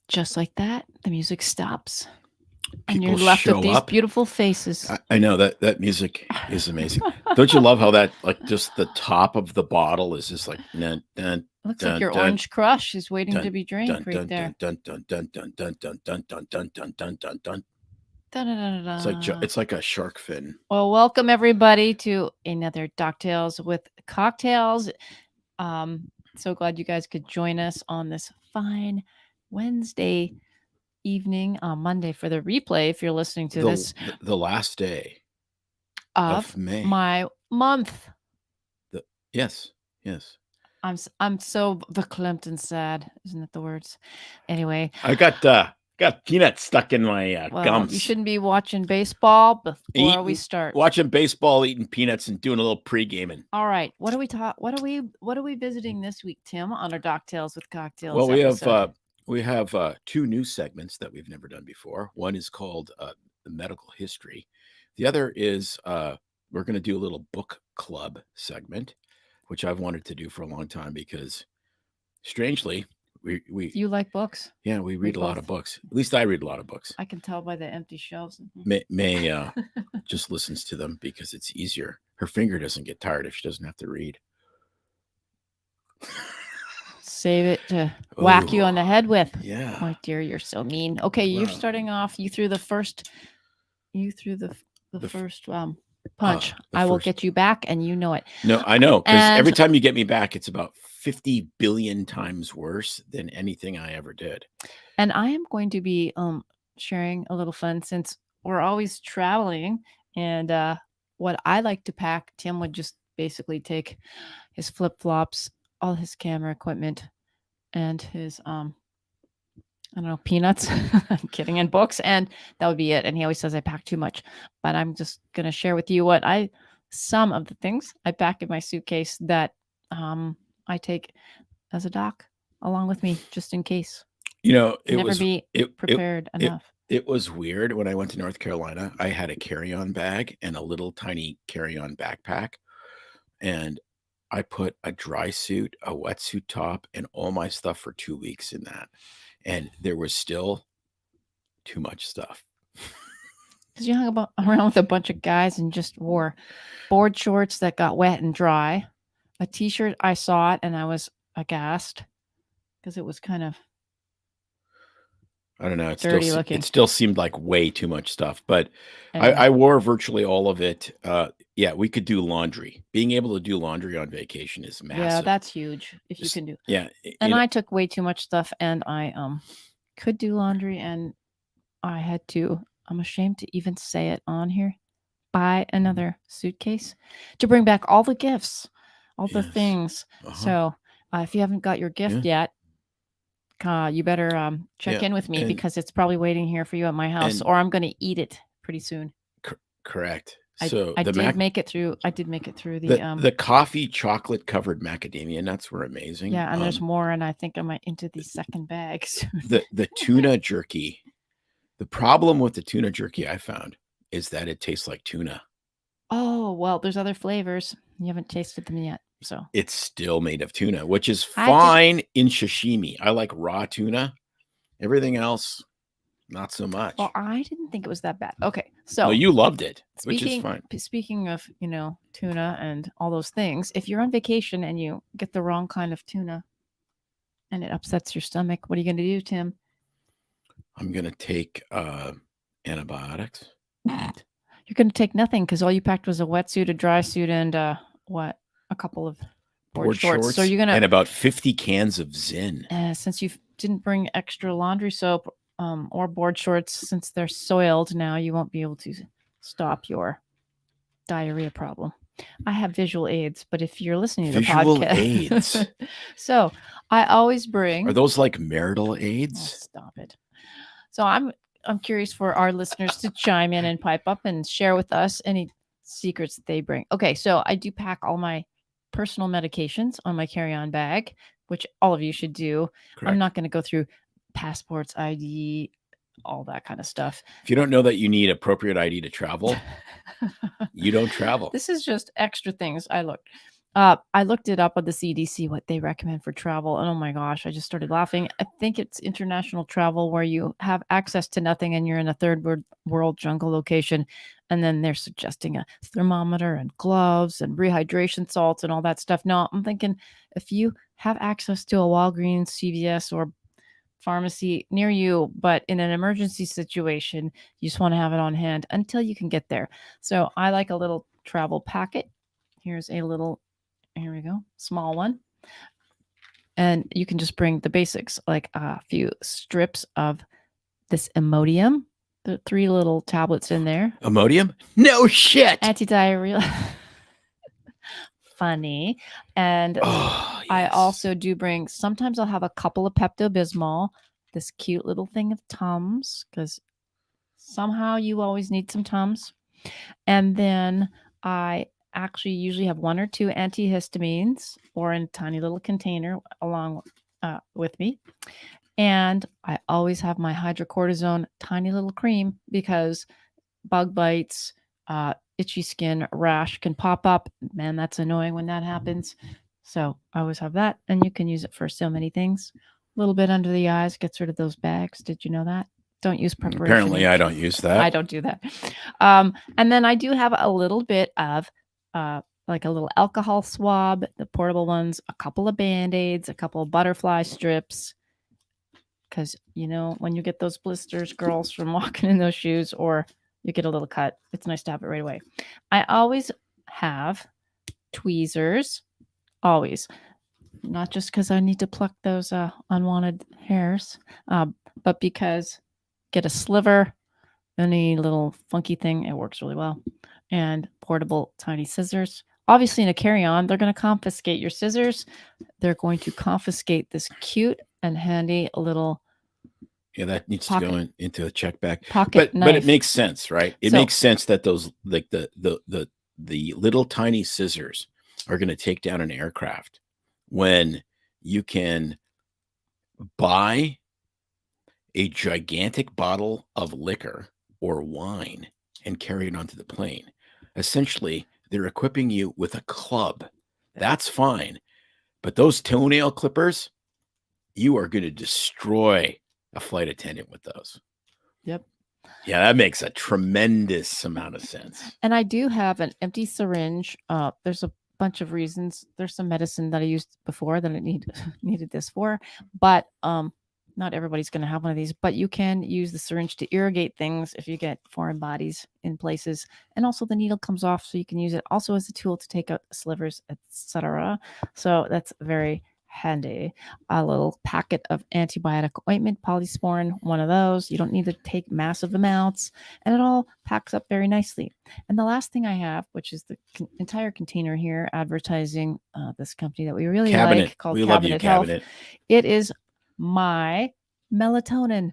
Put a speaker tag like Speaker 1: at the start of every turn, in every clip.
Speaker 1: Just like that, the music stops. And
Speaker 2: People
Speaker 1: you're left with
Speaker 2: show
Speaker 1: these
Speaker 2: up.
Speaker 1: beautiful faces.
Speaker 2: I know that music is amazing. Don't you love how that, like, just the top of the bottle is just like dun, dun,
Speaker 1: Looks
Speaker 2: dun,
Speaker 1: like your
Speaker 2: dun,
Speaker 1: orange crush is waiting to
Speaker 2: dun,
Speaker 1: be drank
Speaker 2: dun,
Speaker 1: right
Speaker 2: dun,
Speaker 1: there.
Speaker 2: dun, dun, dun, dun, dun, dun, dun, dun, dun, dun, dun, dun, dun.
Speaker 1: Da-da-da-da-da.
Speaker 2: It's like a shark fin.
Speaker 1: Well, welcome everybody to another Doctales with Cocktails. So glad you guys could join us on this fine Wednesday evening on Monday for the replay. If you're listening to this
Speaker 2: The last day
Speaker 1: of
Speaker 2: May.
Speaker 1: my month.
Speaker 2: Yes.
Speaker 1: I'm so verklempt and sad. Isn't that the words? Anyway,
Speaker 2: I got peanuts stuck in my gums.
Speaker 1: You shouldn't be watching baseball before we start.
Speaker 2: Watching baseball, eating peanuts, and doing a little pre-gaming.
Speaker 1: All right, what are we visiting this week, Tim, on our Doctales with Cocktails?
Speaker 2: Well,
Speaker 1: episode?
Speaker 2: we have two new segments that we've never done before. One is called the medical history. The other is we're going to do a little book club segment, which I've wanted to do for a long time because, strangely, we
Speaker 1: you like books?
Speaker 2: Yeah, we read a lot of books. At least I read a lot of books.
Speaker 1: I can tell by the empty shelves.
Speaker 2: May just listens to them because it's easier. Her finger doesn't get tired if she doesn't have to read.
Speaker 1: Save it to whack you on the head with.
Speaker 2: Yeah.
Speaker 1: Oh dear, you're so mean. Okay, you're starting off. You threw the first. You threw the first punch. I will get you back, and you know it.
Speaker 2: No, I know, because every time you get me back, it's about 50 billion times worse than anything I ever did.
Speaker 1: And I am going to be sharing a little fun since we're always traveling. And what I like to pack, Tim would just basically take his flip-flops, all his camera equipment, and his I don't know, peanuts. I'm kidding, and books, and that would be it. And he always says I pack too much, but I'm just gonna share with you some of the things I pack in my suitcase that I take as a doc along with me just in case.
Speaker 2: You know,
Speaker 1: prepared enough.
Speaker 2: It was weird when I went to North Carolina. I had a carry-on bag and a little tiny carry-on backpack, and I put a dry suit, a wetsuit top, and all my stuff for 2 weeks in that. And there was still too much stuff.
Speaker 1: Because you hung around with a bunch of guys and just wore board shorts that got wet and dry. A t-shirt, I saw it and I was aghast because it was kind of,
Speaker 2: I don't know.
Speaker 1: Dirty looking.
Speaker 2: It still seemed like way too much stuff, but I wore virtually all of it. Yeah, we could do laundry. Being able to do laundry on vacation is massive.
Speaker 1: Yeah, that's huge. If you can do.
Speaker 2: Yeah.
Speaker 1: And I took way too much stuff, and I could do laundry, and I had to. I'm ashamed to even say it on here. Buy another suitcase to bring back all the gifts, all the things. So if you haven't got your gift yet, you better check in with me because it's probably waiting here for you at my house, or I'm going to eat it pretty soon.
Speaker 2: Correct.
Speaker 1: I did make it through
Speaker 2: the coffee chocolate covered macadamia nuts were amazing.
Speaker 1: Yeah, and there's more, and I think I might into the second bag soon.
Speaker 2: The tuna jerky. The problem with the tuna jerky I found is that it tastes like tuna.
Speaker 1: Oh, well, there's other flavors. You haven't tasted them yet. So
Speaker 2: it's still made of tuna, which is fine in sashimi. I like raw tuna. Everything else, not so much.
Speaker 1: Well, I didn't think it was that bad. Okay, so
Speaker 2: you loved it, which is fine.
Speaker 1: Speaking of, tuna and all those things, if you're on vacation and you get the wrong kind of tuna, and it upsets your stomach. What are you going to do, Tim?
Speaker 2: I'm going to take antibiotics.
Speaker 1: You're going to take nothing because all you packed was a wetsuit, a dry suit, and a couple of board shorts. So you're going to,
Speaker 2: and about 50 cans of Zyn.
Speaker 1: Since you didn't bring extra laundry soap or board shorts, since they're soiled now, you won't be able to stop your diarrhea problem. I have visual aids, but if you're listening to the podcast,
Speaker 2: aids.
Speaker 1: So I always bring.
Speaker 2: Are those like marital aids?
Speaker 1: Oh, stop it. So I'm curious for our listeners to chime in and pipe up and share with us any secrets that they bring. Okay, so I do pack all my personal medications on my carry-on bag, which all of you should do. Correct. I'm not going to go through passports, ID, all that kind of stuff.
Speaker 2: If you don't know that you need appropriate ID to travel, you don't travel.
Speaker 1: This is just extra things. I looked it up on the CDC, what they recommend for travel. And oh my gosh, I just started laughing. I think it's international travel where you have access to nothing and you're in a third world jungle location. And then they're suggesting a thermometer and gloves and rehydration salts and all that stuff. No, I'm thinking if you have access to a Walgreens, CVS, or pharmacy near you, but in an emergency situation, you just want to have it on hand until you can get there. So I like a little travel packet. Here's a little, here we go, small one. And you can just bring the basics, like a few strips of this Imodium, the 3 little tablets in there.
Speaker 2: Imodium? No shit.
Speaker 1: Anti-diarrhea. Funny. And yes. I also do bring, sometimes I'll have a couple of Pepto-Bismol, this cute little thing of Tums, because somehow you always need some Tums. And then I actually usually have 1 or 2 antihistamines or in a tiny little container along with me. And I always have my hydrocortisone tiny little cream because bug bites, itchy skin, rash can pop up. Man, that's annoying when that happens. So I always have that. And you can use it for so many things. A little bit under the eyes, gets rid of those bags. Did you know that? Don't use preparation.
Speaker 2: Apparently, I don't use that.
Speaker 1: I don't do that. And then I do have a little bit of like a little alcohol swab, the portable ones, a couple of Band-Aids, a couple of butterfly strips. Because, you know, when you get those blisters, girls, from walking in those shoes, or you get a little cut, it's nice to have it right away. I always have tweezers, always. Not just because I need to pluck those unwanted hairs, but because get a sliver, any little funky thing, it works really well. And portable tiny scissors. Obviously, in a carry-on, they're going to confiscate your scissors. They're going to confiscate this cute and handy little.
Speaker 2: Yeah, that needs to go into a check bag.
Speaker 1: Pocket knife.
Speaker 2: But it makes sense, right? It makes sense that those, like the little tiny scissors are going to take down an aircraft when you can buy a gigantic bottle of liquor or wine and carry it onto the plane. Essentially, they're equipping you with a club. That's fine. But those toenail clippers, you are going to destroy a flight attendant with those.
Speaker 1: Yep.
Speaker 2: Yeah, that makes a tremendous amount of sense.
Speaker 1: And I do have an empty syringe. There's a bunch of reasons. There's some medicine that I used before that I needed this for, but not everybody's going to have one of these, but you can use the syringe to irrigate things if you get foreign bodies in places. And also the needle comes off, so you can use it also as a tool to take out slivers, etc. So that's very handy. A little packet of antibiotic ointment, Polysporin, one of those. You don't need to take massive amounts, and it all packs up very nicely. And the last thing I have, which is the entire container here, advertising this company that we really like called Cabinet Health. It is my melatonin.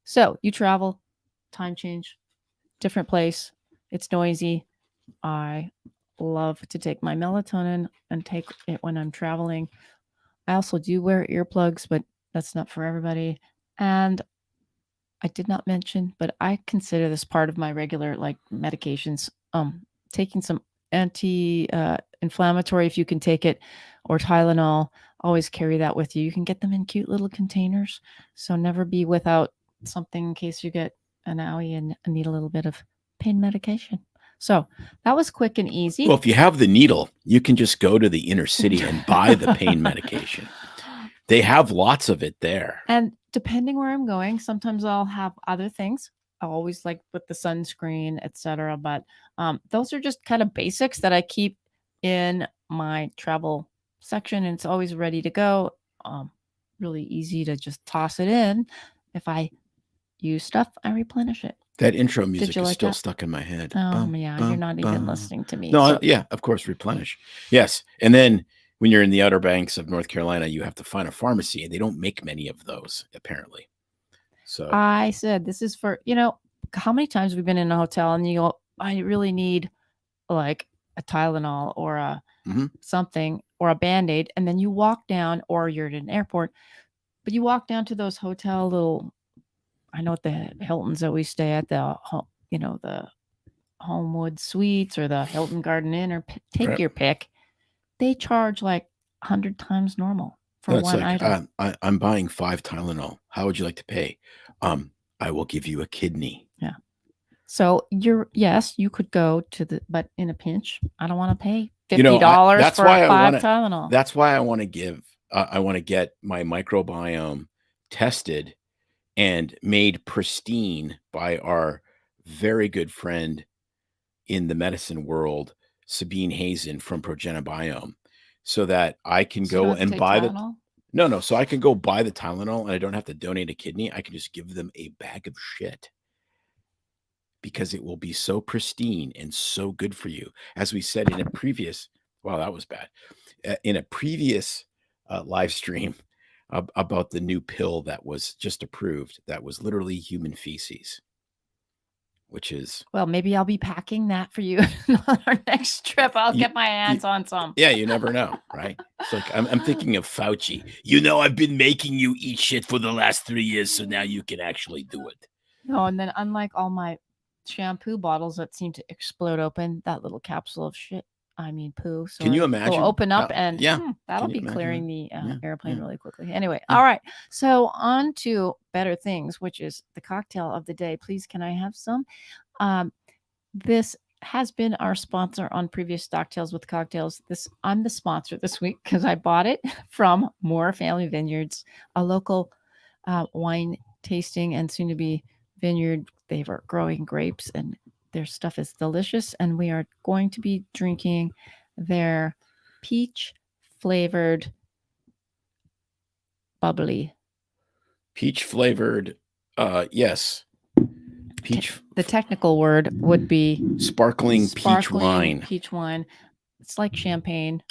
Speaker 1: So you travel, time change, different place, it's noisy. I love to take my melatonin and take it when I'm traveling. I also do wear earplugs, but that's not for everybody. And I did not mention, but I consider this part of my regular like medications. Taking some anti-inflammatory if you can take it, or Tylenol. Always carry that with you. You can get them in cute little containers, so never be without something in case you get an owie and need a little bit of pain medication. So that was quick and easy.
Speaker 2: Well, if you have the needle, you can just go to the inner city and buy the pain medication. They have lots of it there.
Speaker 1: And depending where I'm going, sometimes I'll have other things. I always like with the sunscreen, etc. But those are just kind of basics that I keep in my travel section, and it's always ready to go. Really easy to just toss it in. If I use stuff, I replenish it.
Speaker 2: That intro music
Speaker 1: you
Speaker 2: is
Speaker 1: like
Speaker 2: still
Speaker 1: that?
Speaker 2: stuck in my head.
Speaker 1: Oh,
Speaker 2: Bum,
Speaker 1: yeah, you're
Speaker 2: bum,
Speaker 1: not even
Speaker 2: bum.
Speaker 1: listening to me.
Speaker 2: No,
Speaker 1: So
Speaker 2: yeah, of course, replenish. Yes. And then when you're in the Outer Banks of North Carolina, you have to find a pharmacy, and they don't make many of those, apparently. So
Speaker 1: I said, this is for, how many times we've been in a hotel and you go, I really need like a Tylenol or a
Speaker 2: Mhm.
Speaker 1: something or a Band-Aid. And then you walk down, or you're at an airport, but you walk down to those hotel little, I know at the Hiltons that we stay at, the Homewood Suites or the Hilton Garden Inn, or take
Speaker 2: Right.
Speaker 1: your pick. They charge like 100 times normal for
Speaker 2: No, it's
Speaker 1: one
Speaker 2: like,
Speaker 1: item.
Speaker 2: I'm buying 5 Tylenol. How would you like to pay? I will give you a kidney.
Speaker 1: Yeah. So yes, you could go to but in a pinch, I don't want to pay $50
Speaker 2: that's
Speaker 1: for
Speaker 2: why I
Speaker 1: 5
Speaker 2: wanna
Speaker 1: Tylenol.
Speaker 2: that's why I wanna I wanna get my microbiome tested and made pristine by our very good friend in the medicine world, Sabine Hazen from Progenobiome, so that I can
Speaker 1: So you don't
Speaker 2: go
Speaker 1: have to
Speaker 2: and
Speaker 1: take
Speaker 2: buy
Speaker 1: Tylenol?
Speaker 2: no, so I can go buy the Tylenol, and I don't have to donate a kidney. I can just give them a bag of shit because it will be so pristine and so good for you. As we said in a previous, wow, that was bad. In a previous live stream about the new pill that was just approved, that was literally human feces, which is
Speaker 1: Well, maybe I'll be packing that for you on our next trip. I'll get my hands on some.
Speaker 2: Yeah, you never know, right? It's like I'm thinking of Fauci. I've been making you eat shit for the last 3 years, so now you can actually do it.
Speaker 1: No, and then unlike all my shampoo bottles that seem to explode open, that little capsule of shit, I mean poo,
Speaker 2: Can you
Speaker 1: sorry,
Speaker 2: imagine?
Speaker 1: will open up and
Speaker 2: Yeah.
Speaker 1: that'll
Speaker 2: Can you
Speaker 1: be
Speaker 2: imagine
Speaker 1: clearing
Speaker 2: that?
Speaker 1: the
Speaker 2: Yeah,
Speaker 1: airplane
Speaker 2: yeah.
Speaker 1: really quickly. Anyway,
Speaker 2: Yeah.
Speaker 1: all right. So on to better things, which is the cocktail of the day. Please, can I have some? This has been our sponsor on previous Doctales with Cocktails. I'm the sponsor this week because I bought it from Moore Family Vineyards, a local wine tasting and soon to be vineyard. They are growing grapes and their stuff is delicious. And we are going to be drinking their peach flavored bubbly.
Speaker 2: Peach flavored, yes. Peach.
Speaker 1: The technical word would be
Speaker 2: sparkling peach wine.
Speaker 1: Peach wine. It's like champagne,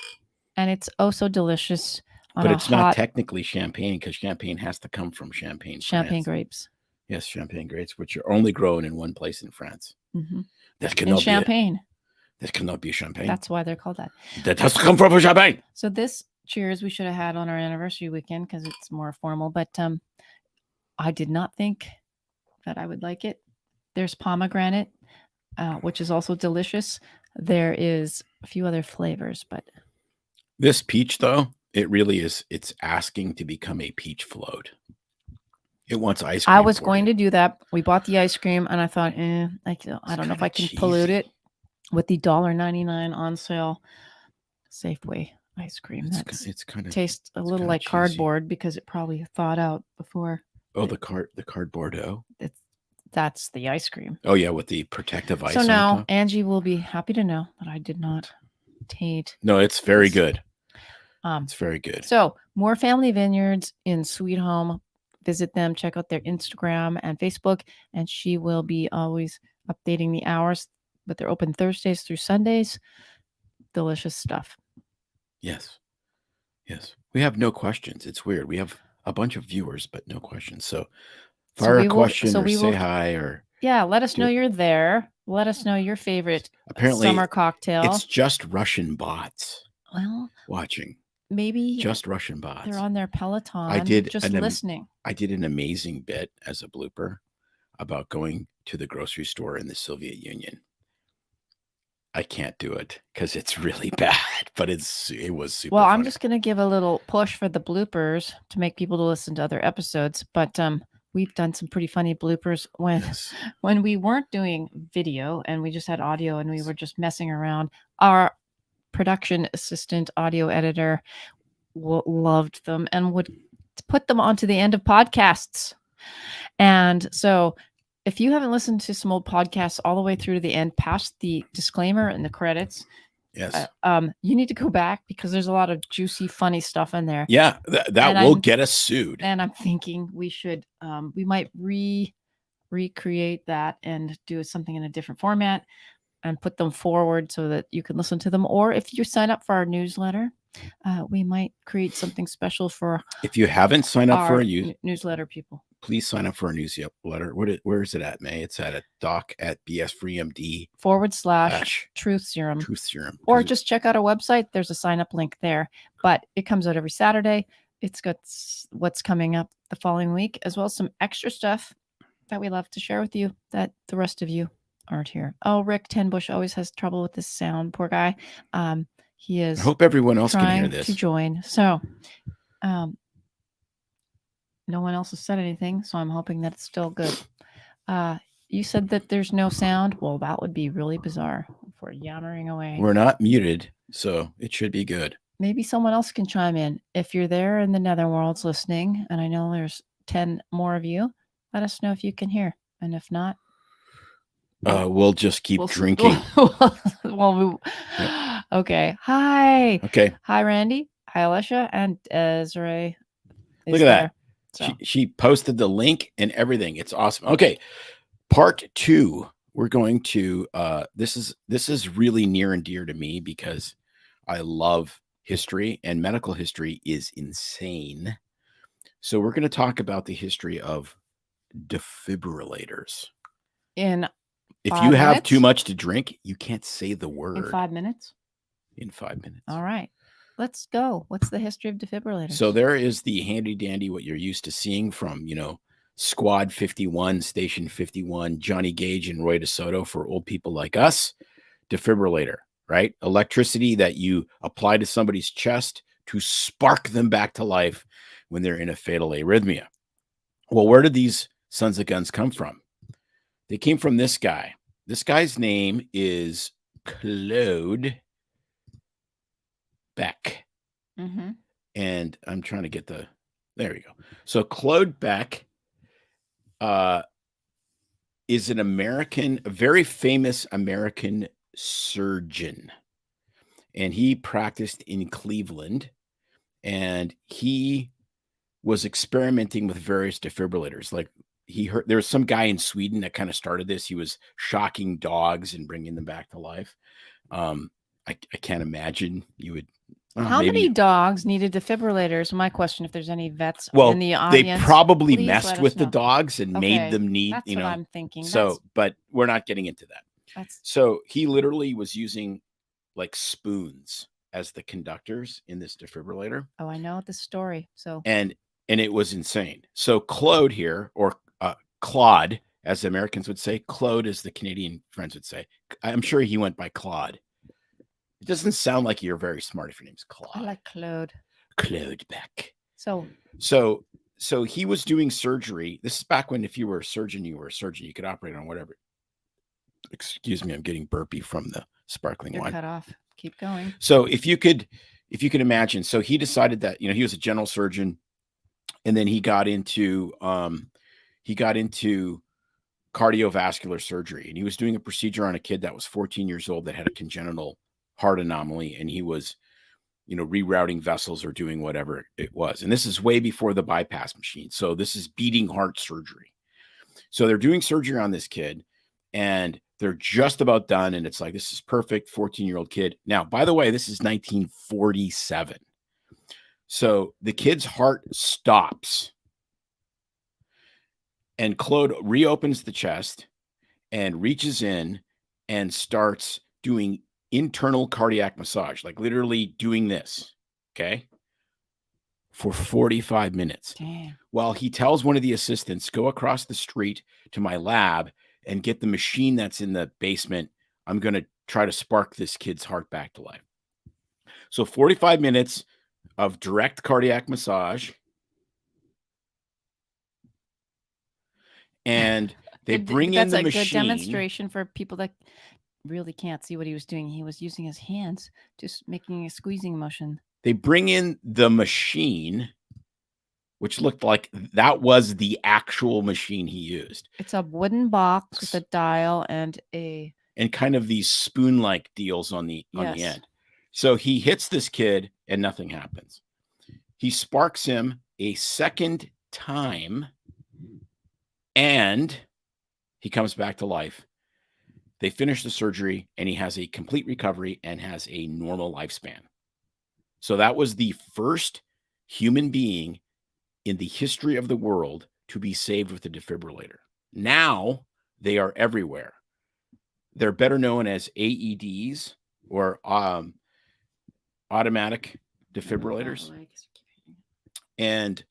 Speaker 1: and it's oh so delicious.
Speaker 2: But it's not technically champagne because champagne has to come from Champagne, France.
Speaker 1: Grapes.
Speaker 2: Yes, Champagne grapes, which are only grown in one place in France.
Speaker 1: Mm-hmm.
Speaker 2: That cannot
Speaker 1: be Champagne.
Speaker 2: That cannot be champagne.
Speaker 1: That's why they're called that.
Speaker 2: That has to come from Champagne.
Speaker 1: So this cheers we should have had on our anniversary weekend because it's more formal. But I did not think that I would like it. There's pomegranate, which is also delicious. There is a few other flavors, but
Speaker 2: this peach, though, it really is. It's asking to become a peach float. It wants ice cream.
Speaker 1: I was going to do that. We bought the ice cream, and I thought, I don't know if I can pollute it with the $1.99 on sale Safeway ice cream.
Speaker 2: It's kind of
Speaker 1: tastes a little like cardboard because it probably thawed out before.
Speaker 2: Oh, the cardboard.
Speaker 1: That's the ice cream.
Speaker 2: Oh yeah, with the protective ice.
Speaker 1: So now Angie will be happy to know that I did not taint.
Speaker 2: No, it's very good. It's very good.
Speaker 1: So Moore Family Vineyards in Sweet Home. Visit them, check out their Instagram and Facebook, and she will be always updating the hours, but they're open Thursdays through Sundays. Delicious stuff.
Speaker 2: Yes. We have no questions. It's weird. We have a bunch of viewers, but no questions. So fire a question or say hi or
Speaker 1: let us know you're there. Let us know your favorite summer cocktail.
Speaker 2: It's just Russian bots.
Speaker 1: Well,
Speaker 2: watching.
Speaker 1: Maybe
Speaker 2: just Russian bots.
Speaker 1: They're on their Peloton. Listening.
Speaker 2: I did an amazing bit as a blooper about going to the grocery store in the Soviet Union. I can't do it because it's really bad, but it was super
Speaker 1: Well,
Speaker 2: funny.
Speaker 1: I'm just going to give a little push for the bloopers to make people to listen to other episodes. But we've done some pretty funny bloopers when we weren't doing video and we just had audio and we were just messing around. Our production assistant, audio editor, loved them and would put them onto the end of podcasts. And so if you haven't listened to some old podcasts all the way through to the end, past the disclaimer and the credits,
Speaker 2: Yes.
Speaker 1: you need to go back because there's a lot of juicy, funny stuff in there.
Speaker 2: Yeah, that will get us sued.
Speaker 1: And I'm thinking we should, we might recreate that and do something in a different format and put them forward so that you can listen to them. Or if you sign up for our newsletter, we might create something special for.
Speaker 2: If you haven't signed up for
Speaker 1: our
Speaker 2: a
Speaker 1: newsletter people,
Speaker 2: please sign up for our newsletter. Where is it at, May? It's at doc@bsfreemd
Speaker 1: /truth serum.
Speaker 2: Truth serum.
Speaker 1: Or just check out our website. There's a sign up link there. But it comes out every Saturday. It's got what's coming up the following week, as well as some extra stuff that we love to share with you that the rest of you aren't here. Oh, Rick Tenbush always has trouble with this sound. Poor guy. He is.
Speaker 2: I hope everyone else can hear this.
Speaker 1: To join. So, no one else has said anything, so I'm hoping that it's still good. You said that there's no sound. Well, that would be really bizarre if we're yammering away.
Speaker 2: We're not muted, so it should be good.
Speaker 1: Maybe someone else can chime in. If you're there in the netherworlds listening, and I know there's 10 more of you, let us know if you can hear. And if not,
Speaker 2: we'll just keep drinking.
Speaker 1: Okay. Hi.
Speaker 2: Okay.
Speaker 1: Hi, Randy. Hi, Alicia. And Desiree.
Speaker 2: Look at that. So. She posted the link and everything. It's awesome. Okay. Part 2. We're going to this is really near and dear to me because I love history, and medical history is insane. So we're going to talk about the history of defibrillators. If you have too much to drink, you can't say the word.
Speaker 1: In 5 minutes?
Speaker 2: In 5 minutes.
Speaker 1: All right. Let's go. What's the history of defibrillators?
Speaker 2: So there is the handy dandy, what you're used to seeing from, Squad 51, Station 51, Johnny Gage and Roy DeSoto for old people like us. Defibrillator, right? Electricity that you apply to somebody's chest to spark them back to life when they're in a fatal arrhythmia. Well, where did these sons of guns come from? They came from this guy. This guy's name is Claude Beck.
Speaker 1: Mm-hmm.
Speaker 2: And I'm trying to get there we go. So Claude Beck is a very famous American surgeon. And he practiced in Cleveland. And he was experimenting with various defibrillators. Like there was some guy in Sweden that kind of started this. He was shocking dogs and bringing them back to life. I can't imagine you would.
Speaker 1: How many dogs needed defibrillators? My question: if there's any vets in the audience,
Speaker 2: they probably messed with the dogs and made them need.
Speaker 1: That's what I'm thinking.
Speaker 2: So, but we're not getting into that. So he literally was using like spoons as the conductors in this defibrillator.
Speaker 1: Oh, I know the story. So
Speaker 2: and it was insane. So Claude here, or Claude, as the Americans would say, Claude, as the Canadian friends would say. I'm sure he went by Claude. It doesn't sound like you're very smart if your name's Claude.
Speaker 1: I like Claude.
Speaker 2: Claude Beck.
Speaker 1: So
Speaker 2: he was doing surgery. This is back when if you were a surgeon, you could operate on whatever. Excuse me, I'm getting burpy from the sparkling wine.
Speaker 1: Cut off. Keep going.
Speaker 2: So if you could imagine, so he decided that, he was a general surgeon, and then he got into cardiovascular surgery, and he was doing a procedure on a kid that was 14 years old that had a congenital heart anomaly, and he was, rerouting vessels or doing whatever it was. And this is way before the bypass machine. So this is beating heart surgery. So they're doing surgery on this kid, and they're just about done. And it's like, this is perfect. 14-year-old kid. Now, by the way, this is 1947. So the kid's heart stops, and Claude reopens the chest and reaches in and starts doing internal cardiac massage, like literally doing this, okay, for 45 minutes.
Speaker 1: Damn.
Speaker 2: While he tells one of the assistants, go across the street to my lab and get the machine that's in the basement. I'm going to try to spark this kid's heart back to life. So 45 minutes of direct cardiac massage. And they bring in the machine. That's a good
Speaker 1: demonstration for people that really can't see what he was doing. He was using his hands, just making a squeezing motion.
Speaker 2: They bring in the machine, which looked like that was the actual machine he used.
Speaker 1: It's a wooden box with a dial and
Speaker 2: kind of these spoon-like deals on the end. So he hits this kid and nothing happens. He sparks him a second time and he comes back to life. They finish the surgery and he has a complete recovery and has a normal lifespan. So that was the first human being in the history of the world to be saved with a defibrillator. Now they are everywhere. They're better known as AEDs or automatic defibrillators. And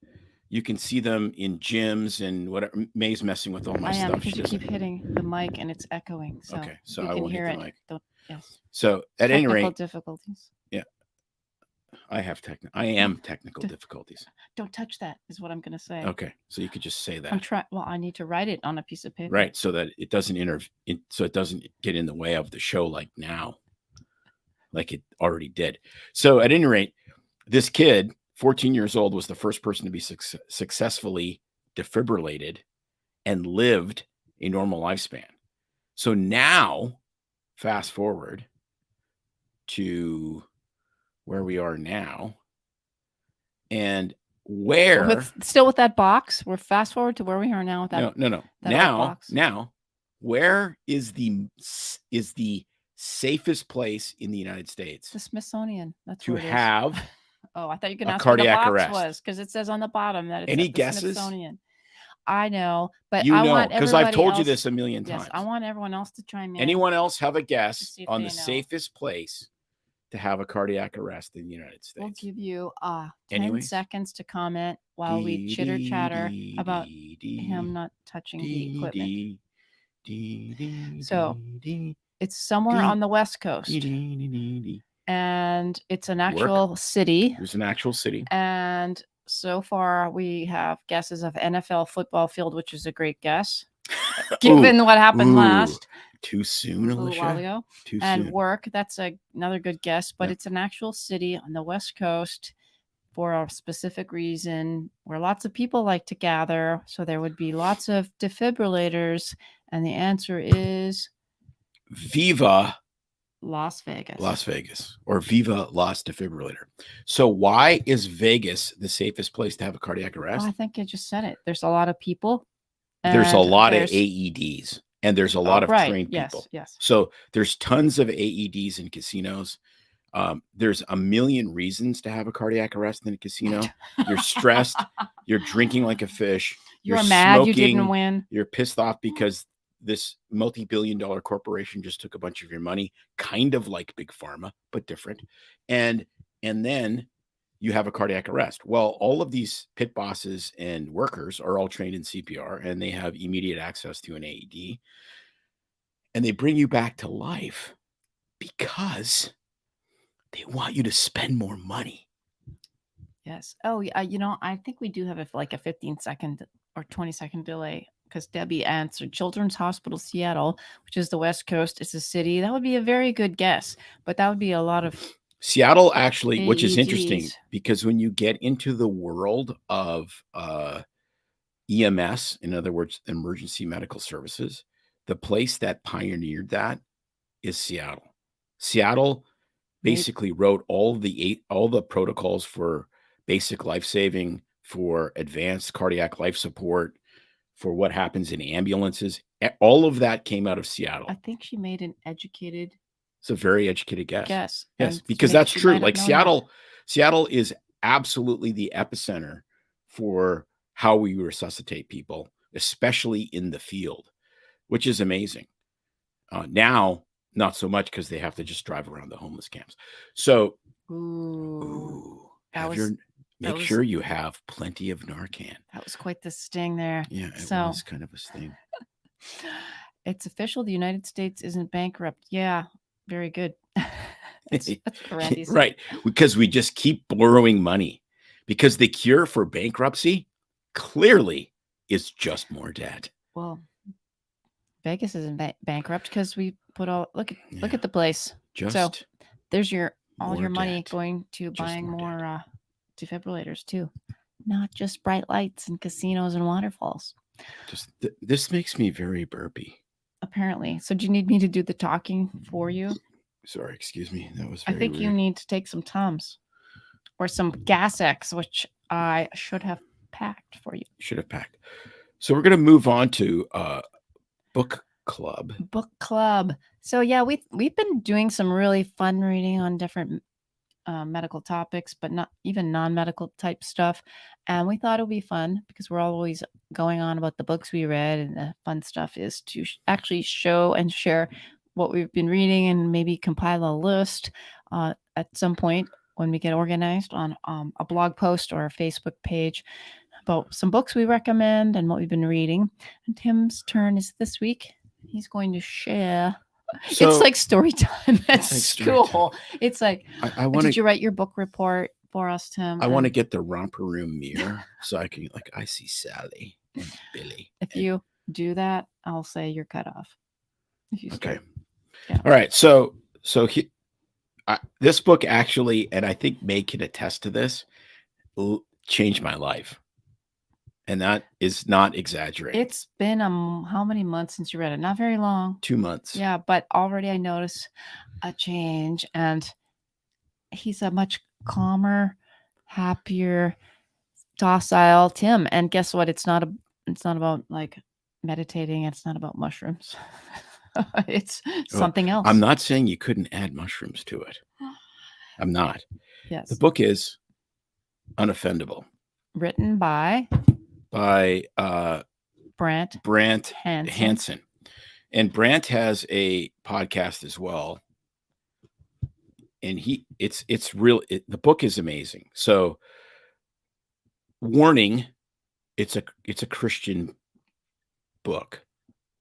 Speaker 2: you can see them in gyms and whatever. May's messing with all my stuff.
Speaker 1: Because you keep hitting the mic and it's echoing. So
Speaker 2: okay, so
Speaker 1: you
Speaker 2: I
Speaker 1: can
Speaker 2: won't
Speaker 1: hear
Speaker 2: hit the
Speaker 1: it.
Speaker 2: mic.
Speaker 1: Yes.
Speaker 2: So at any rate,
Speaker 1: technical difficulties.
Speaker 2: Yeah, I am technical difficulties.
Speaker 1: Don't touch that is what I'm going to say.
Speaker 2: Okay, so you could just say that.
Speaker 1: Well, I need to write it on a piece of paper.
Speaker 2: Right, so that it doesn't so it doesn't get in the way of the show like now, like it already did. So at any rate, this kid, 14 years old, was the first person to be successfully defibrillated and lived a normal lifespan. So now, fast forward to where we are now, and where
Speaker 1: still with that box, we're fast forward to where we are now with that.
Speaker 2: No. Now, where is the safest place in the United States?
Speaker 1: The Smithsonian. That's
Speaker 2: to
Speaker 1: where it
Speaker 2: have.
Speaker 1: Oh, I thought you could ask
Speaker 2: cardiac
Speaker 1: where the box
Speaker 2: arrest
Speaker 1: was because it says on the bottom that it's
Speaker 2: Any
Speaker 1: at the
Speaker 2: guesses?
Speaker 1: Smithsonian. I know, but
Speaker 2: You
Speaker 1: I
Speaker 2: know,
Speaker 1: want
Speaker 2: because I've told you this a million times.
Speaker 1: I want everyone else to chime in.
Speaker 2: Anyone else have a guess on the safest place to have a cardiac arrest in the United States?
Speaker 1: We'll give you 10 seconds to comment while we chitter chatter about him not touching the equipment. So it's somewhere on the West Coast. And it's an actual city.
Speaker 2: There's an actual city.
Speaker 1: And so far we have guesses of NFL football field, which is a great guess, given what happened last.
Speaker 2: Too soon,
Speaker 1: a little while ago.
Speaker 2: Too
Speaker 1: and
Speaker 2: soon.
Speaker 1: Work, that's another good guess, but it's an actual city on the West Coast for a specific reason where lots of people like to gather. So there would be lots of defibrillators. And the answer is
Speaker 2: Viva
Speaker 1: Las Vegas.
Speaker 2: Las Vegas, or Viva Las Defibrillator. So why is Vegas the safest place to have a cardiac arrest?
Speaker 1: Oh, I think I just said it. There's a lot of people.
Speaker 2: There's a lot of AEDs. And there's a lot of trained people.
Speaker 1: Yes.
Speaker 2: So there's tons of AEDs in casinos. There's a million reasons to have a cardiac arrest in a casino. You're stressed. You're drinking like a fish.
Speaker 1: You're mad smoking, you didn't win.
Speaker 2: You're pissed off because this multi-billion-dollar corporation just took a bunch of your money, kind of like Big Pharma, but different. And then you have a cardiac arrest. Well, all of these pit bosses and workers are all trained in CPR, and they have immediate access to an AED. And they bring you back to life because they want you to spend more money.
Speaker 1: Yes. Oh, yeah. I think we do have a 15-second or 20-second delay because Debbie answered Children's Hospital Seattle, which is the West Coast. It's a city. That would be a very good guess, but that would be a lot of
Speaker 2: Seattle, actually, AEDs. Which is interesting because when you get into the world of EMS, in other words, emergency medical services, the place that pioneered that is Seattle. Seattle basically wrote all the protocols for basic life saving, for advanced cardiac life support, for what happens in ambulances. All of that came out of Seattle.
Speaker 1: I think she made an educated.
Speaker 2: It's a very educated guess. Yes,
Speaker 1: and
Speaker 2: because that's true. Like Seattle is absolutely the epicenter for how we resuscitate people, especially in the field, which is amazing. Now, not so much because they have to just drive around the homeless camps. So, make sure you have plenty of Narcan.
Speaker 1: That was quite the sting there.
Speaker 2: Yeah, it was kind of a sting.
Speaker 1: It's official. The United States isn't bankrupt. Yeah, very good. That's Randy's.
Speaker 2: Right, because we just keep borrowing money. Because the cure for bankruptcy clearly is just more debt.
Speaker 1: Well, Vegas isn't bankrupt because we put all look at the place. So there's your all your money going to buying more defibrillators too, not just bright lights and casinos and waterfalls.
Speaker 2: This makes me very burpy.
Speaker 1: Apparently. So do you need me to do the talking for you?
Speaker 2: Sorry, excuse me. That was
Speaker 1: I think
Speaker 2: rude.
Speaker 1: you need to take some Tums or some Gas X, which I should have packed for you.
Speaker 2: Should have packed. So we're going to move on to book club.
Speaker 1: Book club. So yeah, we've been doing some really fun reading on different medical topics, but not even non-medical type stuff. And we thought it would be fun because we're always going on about the books we read, and the fun stuff is to actually show and share what we've been reading and maybe compile a list at some point when we get organized on a blog post or a Facebook page about some books we recommend and what we've been reading. And Tim's turn is this week. He's going to share. So, it's like story time at school. It's like, I want. Did you write your book report for us, Tim?
Speaker 2: I want to get the romper room mirror so I can I see Sally and Billy.
Speaker 1: If you do that, I'll say you're cut off.
Speaker 2: Okay. Yeah. All right. So this book actually, and I think May can attest to this, changed my life. And that is not exaggerating.
Speaker 1: It's been how many months since you read it? Not very long.
Speaker 2: 2 months.
Speaker 1: Yeah, but already I notice a change, and he's a much calmer, happier, docile Tim. And guess what? It's not about like meditating. It's not about mushrooms. It's something else.
Speaker 2: I'm not saying you couldn't add mushrooms to it. I'm not.
Speaker 1: Yes.
Speaker 2: The book is Unoffendable.
Speaker 1: Written by
Speaker 2: Brant Hansen. And Brant has a podcast as well. And the book is amazing. So warning, it's a Christian book.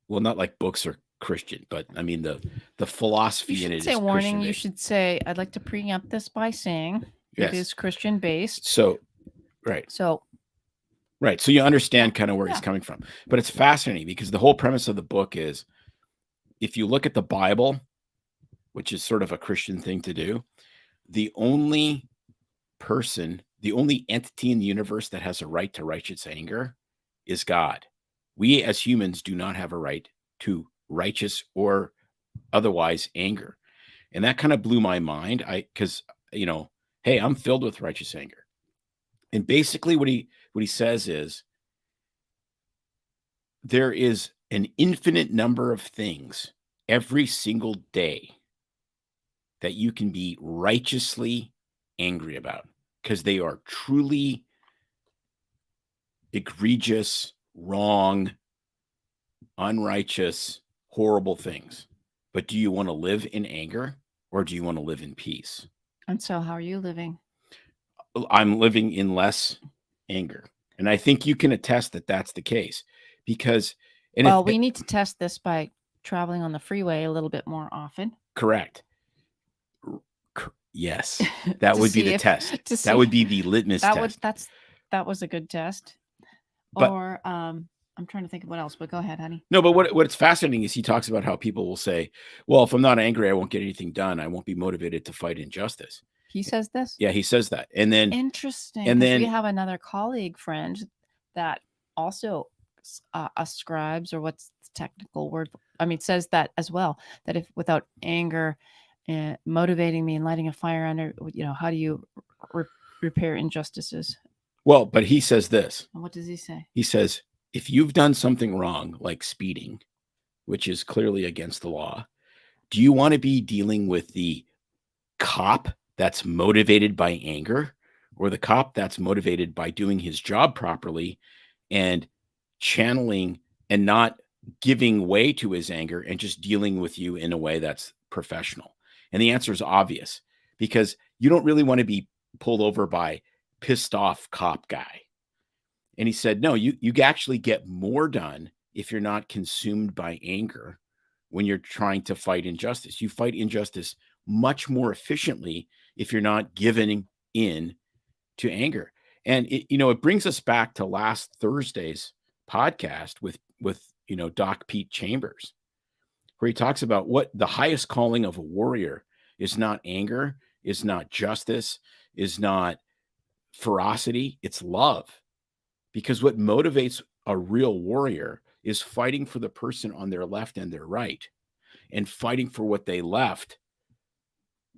Speaker 2: Well, not like books are Christian, but I mean the philosophy in it is Christian.
Speaker 1: Warning, you should say, I'd like to preempt this by saying it is Christian based.
Speaker 2: So Right. So you understand kind of where he's coming from. But it's fascinating because the whole premise of the book is, if you look at the Bible, which is sort of a Christian thing to do, the only entity in the universe that has a right to righteous anger is God. We as humans do not have a right to righteous or otherwise anger. And that kind of blew my mind. Because hey, I'm filled with righteous anger. And basically what he says is, there is an infinite number of things every single day that you can be righteously angry about, because they are truly egregious, wrong, unrighteous, horrible things. But do you want to live in anger, or do you want to live in peace?
Speaker 1: And so how are you living?
Speaker 2: I'm living in less anger. And I think you can attest that that's the case, because
Speaker 1: we need to test this by traveling on the freeway a little bit more often.
Speaker 2: Correct. Yes. That would be the test. That would be the litmus test.
Speaker 1: That was a good test. But, I'm trying to think of what else, but go ahead, honey.
Speaker 2: No, but what's fascinating is he talks about how people will say, well, if I'm not angry, I won't get anything done. I won't be motivated to fight injustice.
Speaker 1: He says this?
Speaker 2: Yeah, he says that. And then
Speaker 1: interesting. And then we have another colleague friend that also ascribes, or what's the technical word? I mean, says that as well, that if without anger motivating me and lighting a fire under, how do you repair injustices?
Speaker 2: Well, but he says this.
Speaker 1: What does he say?
Speaker 2: He says, if you've done something wrong, like speeding, which is clearly against the law, do you want to be dealing with the cop that's motivated by anger, or the cop that's motivated by doing his job properly and channeling and not giving way to his anger and just dealing with you in a way that's professional? And the answer is obvious, because you don't really want to be pulled over by pissed off cop guy. And he said, no, you actually get more done if you're not consumed by anger when you're trying to fight injustice. You fight injustice much more efficiently if you're not giving in to anger. And it brings us back to last Thursday's podcast with Doc Pete Chambers, where he talks about what the highest calling of a warrior is not anger, is not justice, is not ferocity, it's love. Because what motivates a real warrior is fighting for the person on their left and their right, and fighting for what they left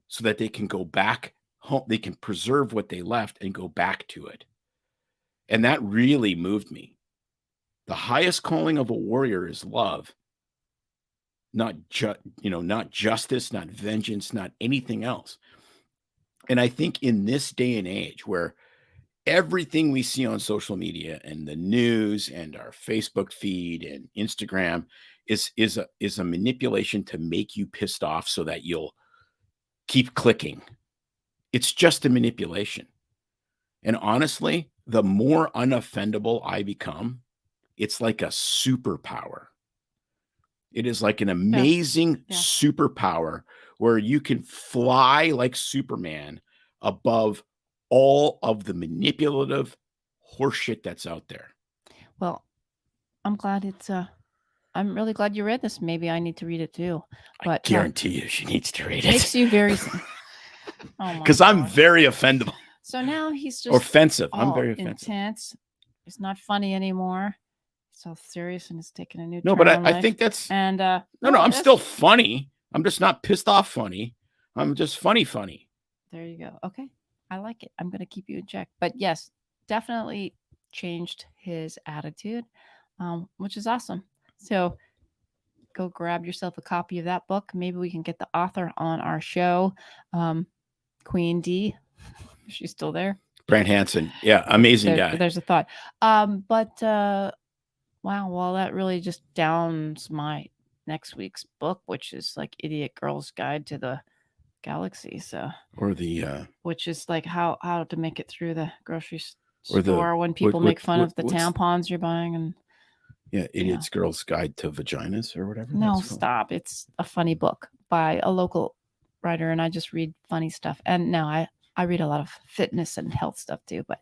Speaker 2: so that they can go back home, they can preserve what they left and go back to it. And that really moved me. The highest calling of a warrior is love, not not justice, not vengeance, not anything else. And I think in this day and age where everything we see on social media and the news and our Facebook feed and Instagram is a manipulation to make you pissed off so that you'll keep clicking. It's just a manipulation. And honestly, the more unoffendable I become, it's like a superpower. It is like an amazing superpower where you can fly like Superman above all of the manipulative horseshit that's out there.
Speaker 1: Well, I'm glad I'm really glad you read this. Maybe I need to read it too. But
Speaker 2: I guarantee you she needs to read it.
Speaker 1: Makes you very...
Speaker 2: Because I'm very offendable.
Speaker 1: So now he's just...
Speaker 2: offensive. I'm very offensive.
Speaker 1: Intense. It's not funny anymore. So serious, and it's taking a new turn.
Speaker 2: No, but I think that's...
Speaker 1: And
Speaker 2: no, I'm still funny. I'm just not pissed off funny. I'm just funny.
Speaker 1: There you go. Okay. I like it. I'm going to keep you in check. But yes, definitely changed his attitude, which is awesome. So go grab yourself a copy of that book. Maybe we can get the author on our show. Queen D. She's still there.
Speaker 2: Brant Hansen. Yeah, amazing guy.
Speaker 1: There's a thought. Wow, well, that really just downs my next week's book, which is like Idiot Girl's Guide to the Galaxy. So,
Speaker 2: or the
Speaker 1: which is like how to make it through the grocery store when people make fun of the tampons you're buying. And
Speaker 2: Idiot's Girl's Guide to Vaginas or whatever.
Speaker 1: No, stop. It's a funny book by a local writer, and I just read funny stuff. And now I read a lot of fitness and health stuff too, but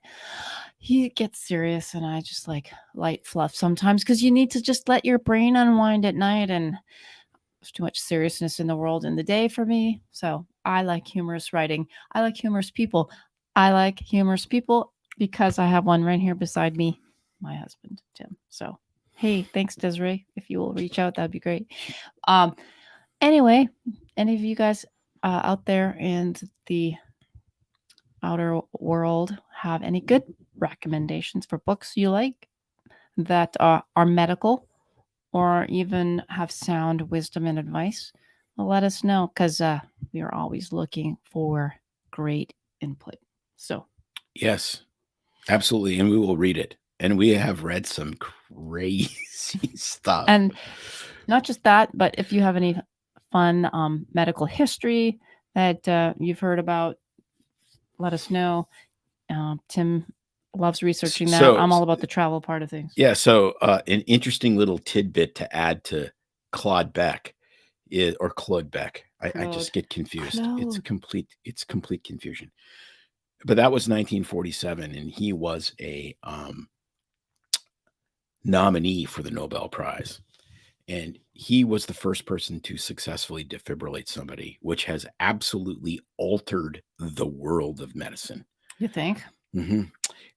Speaker 1: he gets serious, and I just like light fluff sometimes because you need to just let your brain unwind at night, and there's too much seriousness in the world in the day for me. So I like humorous writing. I like humorous people. I like humorous people because I have one right here beside me, my husband, Tim. So, hey, thanks, Desiree. If you will reach out, that'd be great. Anyway, any of you guys out there in the outer world have any good recommendations for books you like that are medical or even have sound wisdom and advice? Well, let us know, because we are always looking for great input. So
Speaker 2: yes, absolutely, and we will read it. And we have read some crazy stuff.
Speaker 1: And not just that, but if you have any fun medical history that you've heard about, let us know. Tim loves researching that. I'm all about the travel part of things.
Speaker 2: Yeah. So an interesting little tidbit to add to Claude Beck or Claude Beck. I just get confused. It's complete confusion. But that was 1947, and he was a nominee for the Nobel Prize. And he was the first person to successfully defibrillate somebody, which has absolutely altered the world of medicine.
Speaker 1: You think?
Speaker 2: Mm-hmm.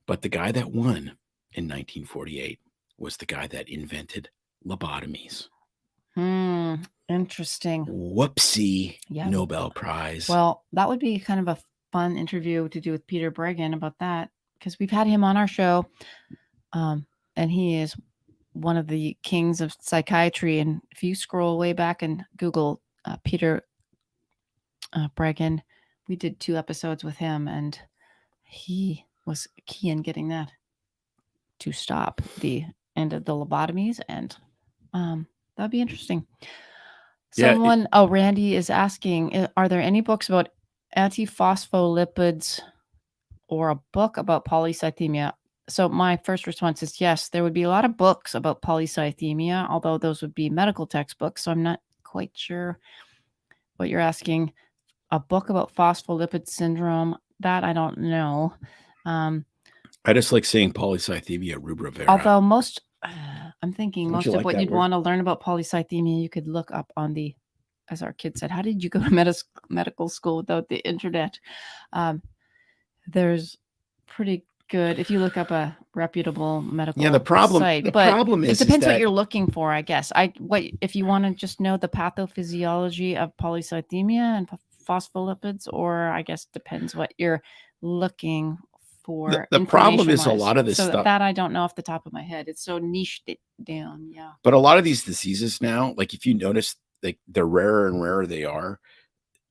Speaker 2: But the guy that won in 1948 was the guy that invented lobotomies.
Speaker 1: Interesting.
Speaker 2: Whoopsie, Nobel Prize.
Speaker 1: Well, that would be kind of a fun interview to do with Peter Breggin about that, because we've had him on our show, and he is one of the kings of psychiatry. And if you scroll way back and Google Peter Breggin, we did 2 episodes with him, and he was key in getting that to stop the end of the lobotomies. And that'd be interesting. Someone, Randy is asking, are there any books about antiphospholipids or a book about polycythemia? So my first response is yes, there would be a lot of books about polycythemia, although those would be medical textbooks. So I'm not quite sure what you're asking. A book about phospholipid syndrome, that I don't know.
Speaker 2: I just like saying polycythemia rubra vera.
Speaker 1: Although I'm thinking most of what you'd want to learn about polycythemia, you could look up on the as our kid said, how did you go to medical school without the internet? There's pretty good if you look up a reputable medical
Speaker 2: Yeah, the problem
Speaker 1: site, but it
Speaker 2: is
Speaker 1: depends what
Speaker 2: that
Speaker 1: you're looking for, I guess. If you want to just know the pathophysiology of polycythemia and phospholipids, or I guess depends what you're looking for.
Speaker 2: the problem is a
Speaker 1: information-wise.
Speaker 2: lot of this
Speaker 1: So
Speaker 2: stuff.
Speaker 1: that I don't know off the top of my head. It's so niched it down. Yeah.
Speaker 2: But a lot of these diseases now, like if you notice, like the rarer and rarer they are,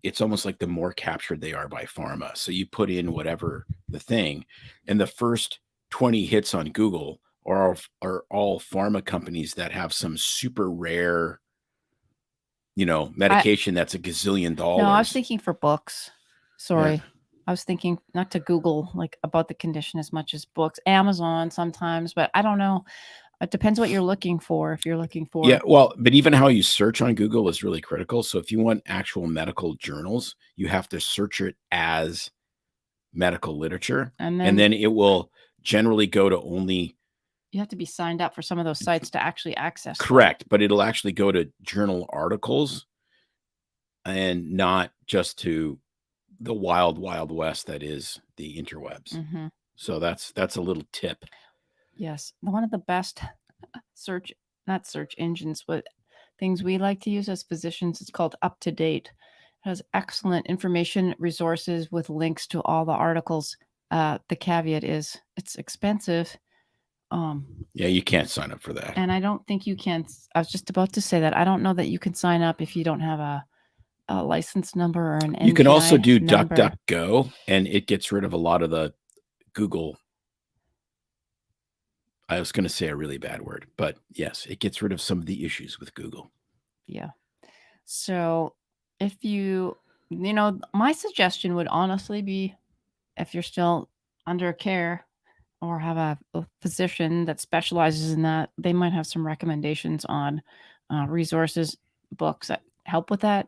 Speaker 2: it's almost like the more captured they are by pharma. So you put in whatever the thing, and the first 20 hits on Google are all pharma companies that have some super rare, medication that's a gazillion dollars.
Speaker 1: No, I was thinking for books. Sorry. Yeah. I was thinking not to Google like about the condition as much as books. Amazon sometimes, but I don't know. It depends what you're looking for. If you're looking for,
Speaker 2: yeah, well, but even how you search on Google is really critical. So if you want actual medical journals, you have to search it as medical literature, and then it will generally go to only.
Speaker 1: You have to be signed up for some of those sites to actually access.
Speaker 2: Correct, but it'll actually go to journal articles, and not just to the wild west that is the interwebs.
Speaker 1: Mm-hmm.
Speaker 2: So that's a little tip.
Speaker 1: Yes, one of the best not search engines, but things we like to use as physicians, it's called Up to Date. It has excellent information resources with links to all the articles. The caveat is it's expensive.
Speaker 2: Yeah, you can't sign up for that.
Speaker 1: And I don't think you can. I was just about to say that. I don't know that you can sign up if you don't have a license number or an NPI.
Speaker 2: You can also do
Speaker 1: number.
Speaker 2: DuckDuckGo, and it gets rid of a lot of the Google. I was going to say a really bad word, but yes, it gets rid of some of the issues with Google.
Speaker 1: Yeah. So if my suggestion would honestly be, if you're still under care or have a physician that specializes in that, they might have some recommendations on resources, books that help with that.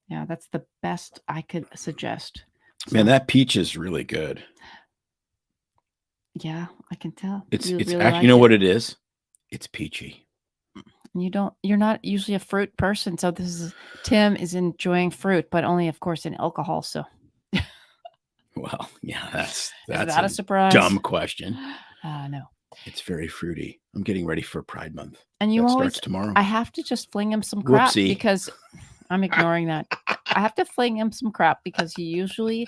Speaker 1: Yeah, that's the best I could suggest.
Speaker 2: Man, that peach is really good.
Speaker 1: Yeah, I can tell.
Speaker 2: It's
Speaker 1: really
Speaker 2: actually,
Speaker 1: like
Speaker 2: you know what it is? It's peachy.
Speaker 1: You're not usually a fruit person. So Tim is enjoying fruit, but only of course in alcohol. So
Speaker 2: well, yeah, that's
Speaker 1: is that a surprise?
Speaker 2: Dumb question.
Speaker 1: No.
Speaker 2: It's very fruity. I'm getting ready for Pride Month.
Speaker 1: And you
Speaker 2: starts tomorrow.
Speaker 1: I have to just fling him some crap.
Speaker 2: Whoopsie.
Speaker 1: Because I'm ignoring that. I have to fling him some crap because he usually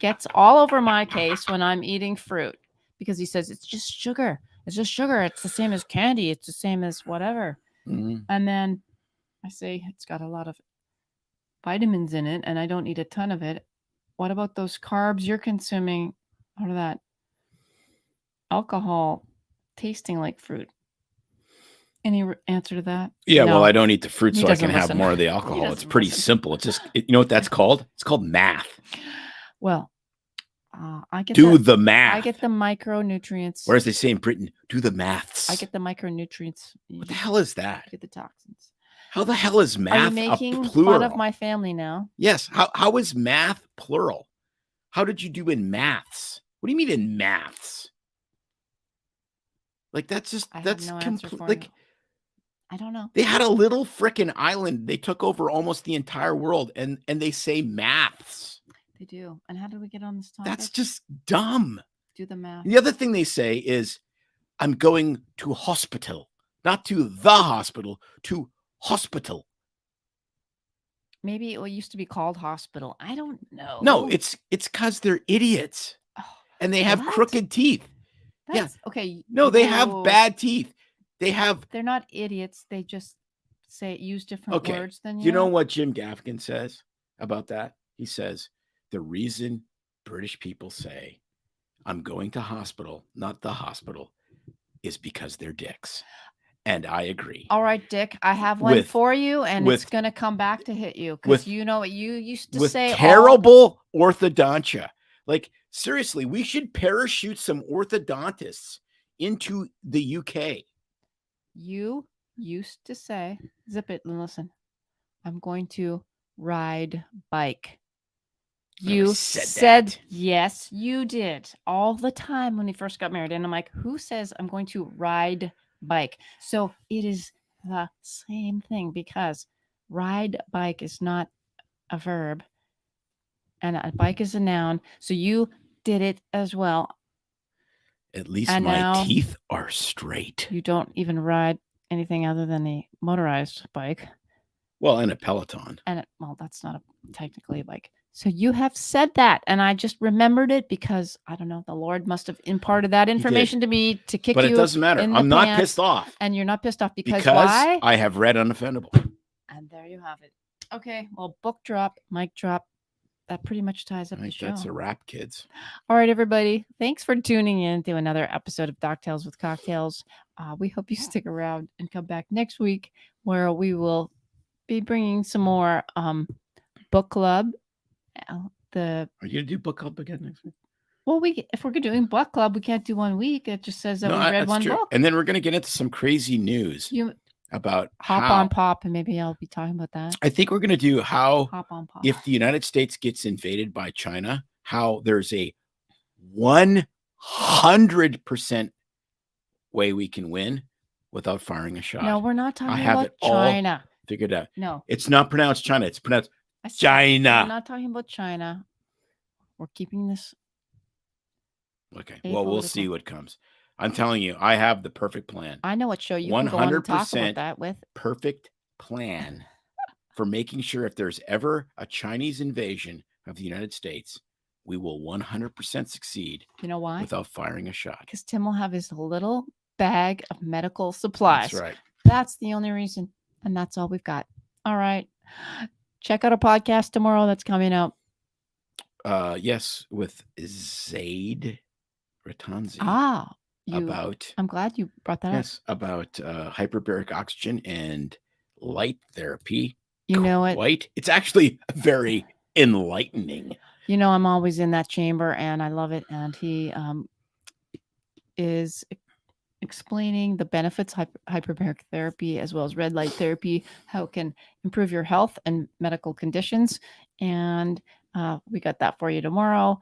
Speaker 1: gets all over my case when I'm eating fruit, because he says it's just sugar. It's just sugar. It's the same as candy. It's the same as whatever.
Speaker 2: Mm-hmm.
Speaker 1: And then I say it's got a lot of vitamins in it and I don't eat a ton of it. What about those carbs you're consuming out of that alcohol tasting like fruit? Any answer to that?
Speaker 2: Yeah,
Speaker 1: No.
Speaker 2: well, I don't eat the fruit so I can have
Speaker 1: listen.
Speaker 2: more of the alcohol. It's pretty simple. It's just, you know what that's called? It's called math.
Speaker 1: Well, I get
Speaker 2: the math.
Speaker 1: I get the micronutrients.
Speaker 2: Or as they say in Britain, do the maths.
Speaker 1: I get the micronutrients.
Speaker 2: What the hell is that?
Speaker 1: I get the toxins.
Speaker 2: How the hell is math
Speaker 1: Are you making fun of my family now?
Speaker 2: Yes. How is math plural? How did you do in maths? What do you mean in maths? Like that's
Speaker 1: no
Speaker 2: like
Speaker 1: I don't know.
Speaker 2: They had a little frickin' island. They took over almost the entire world, and they say maths.
Speaker 1: They do. And how did we get on this topic?
Speaker 2: That's just dumb.
Speaker 1: Do the math.
Speaker 2: The other thing they say is, I'm going to hospital, not to the hospital, to hospital.
Speaker 1: Maybe it used to be called hospital. I don't know.
Speaker 2: No, it's because they're idiots, and they have crooked teeth.
Speaker 1: Okay.
Speaker 2: No, they have bad teeth. They're
Speaker 1: not idiots. They just use different words than you.
Speaker 2: You know what Jim Gaffigan says about that? He says, the reason British people say, I'm going to hospital, not the hospital, is because they're dicks. And I agree.
Speaker 1: All right, Dick, I have one for you, and it's going to come back to hit you. Because you know what you used to say.
Speaker 2: Terrible orthodontia. Like, seriously, we should parachute some orthodontists into the UK.
Speaker 1: You used to say, zip it and listen, I'm going to ride bike. You said yes, you did all the time when we first got married. And I'm like, who says I'm going to ride bike? So it is the same thing because ride bike is not a verb and a bike is a noun. So you did it as well.
Speaker 2: At least
Speaker 1: And
Speaker 2: my
Speaker 1: now
Speaker 2: teeth are straight.
Speaker 1: you don't even ride anything other than a motorized bike.
Speaker 2: Well, and a Peloton.
Speaker 1: And well, that's not technically a bike. So you have said that, and I just remembered it because I don't know. The Lord must have imparted that information to me to kick
Speaker 2: But
Speaker 1: you.
Speaker 2: it doesn't matter.
Speaker 1: in the
Speaker 2: I'm not
Speaker 1: pants,
Speaker 2: pissed off.
Speaker 1: and you're not pissed off because why?
Speaker 2: I have read Unoffendable.
Speaker 1: And there you have it. Okay, well, book drop, mic drop. That pretty much ties up the show.
Speaker 2: That's a wrap, kids.
Speaker 1: All right, everybody. Thanks for tuning in to another episode of Doctales with Cocktails. We hope you stick around and come back next week where we will be bringing some more book club.
Speaker 2: Are you gonna do book club again next week?
Speaker 1: Well, if we're doing book club, we can't do 1 week. It just says that we read one book.
Speaker 2: And then we're gonna get into some crazy news about
Speaker 1: hop on pop, and maybe I'll be talking about that.
Speaker 2: I think we're gonna do how
Speaker 1: hop on pop.
Speaker 2: If the United States gets invaded by China, how there's a 100% way we can win without firing a shot.
Speaker 1: No, we're not talking about China.
Speaker 2: Figured out.
Speaker 1: No,
Speaker 2: it's not pronounced China. It's pronounced China.
Speaker 1: We're not talking about China. We're keeping this.
Speaker 2: Okay. Well, we'll see what comes. I'm telling you, I have the perfect plan.
Speaker 1: I know what show you can go on and talk about that with.
Speaker 2: Perfect plan for making sure if there's ever a Chinese invasion of the United States, we will 100% succeed.
Speaker 1: You know why?
Speaker 2: Without firing a shot.
Speaker 1: Because Tim will have his little bag of medical supplies.
Speaker 2: That's right.
Speaker 1: That's the only reason. And that's all we've got. All right. Check out a podcast tomorrow that's coming out.
Speaker 2: Yes, with Zaid Ratanzi.
Speaker 1: I'm glad you brought that up.
Speaker 2: Yes, about hyperbaric oxygen and light therapy.
Speaker 1: You know it.
Speaker 2: It's actually very enlightening.
Speaker 1: You know, I'm always in that chamber and I love it. And he is explaining the benefits of hyperbaric therapy as well as red light therapy, how it can improve your health and medical conditions. And we got that for you tomorrow.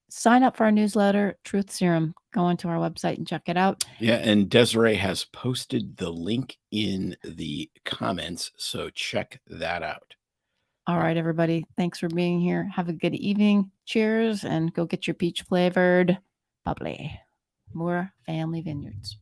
Speaker 1: Sign up for our newsletter, Truth Serum. Go onto our website and check it out.
Speaker 2: Yeah, and Desiree has posted the link in the comments, so check that out.
Speaker 1: All right, everybody. Thanks for being here. Have a good evening. Cheers, and go get your peach flavored bubbly. Moore Family Vineyards.